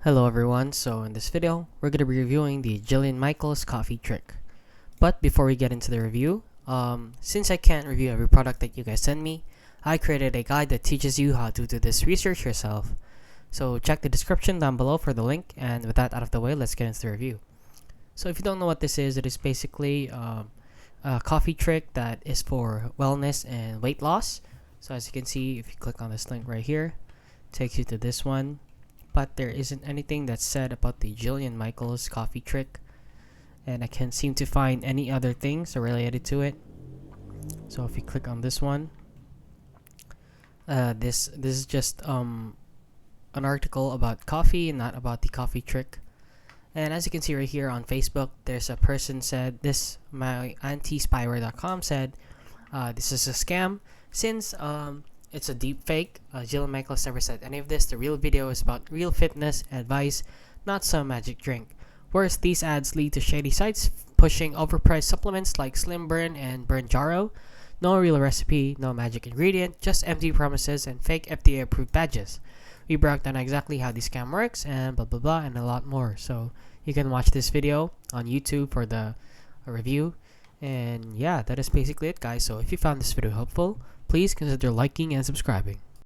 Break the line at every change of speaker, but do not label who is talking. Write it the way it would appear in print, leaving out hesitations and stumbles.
Hello everyone, so in this video, we're going to be reviewing the Jillian Michaels coffee trick. But before we get into the review, since I can't review every product that you guys send me, I created a guide that teaches you how to do this research yourself. So check the description down below for the link, and with that out of the way, let's get into the review. So if you don't know what this is, it is basically a coffee trick that is for wellness and weight loss. So as you can see, if you click on this link right here, it takes you to this one. But there isn't anything that's said about the Jillian Michaels coffee trick, and I can't seem to find any other things related to it. So if you click on this one, this is just an article about coffee and not about the coffee trick. And as you can see right here on Facebook, there's a person said this. My anti-spyware.com said this is a scam since it's a deep fake. Jillian Michaels never said any of this. The real video is about real fitness advice, not some magic drink. Worse, these ads lead to shady sites pushing overpriced supplements like Slim Burn and Burn Jarrow. No real recipe, no magic ingredient, just empty promises and fake FDA approved badges. We broke down exactly how the scam works and blah blah blah and a lot more. So you can watch this video on YouTube for the review. And yeah, that is basically it, guys. So if you found this video helpful, please consider liking and subscribing.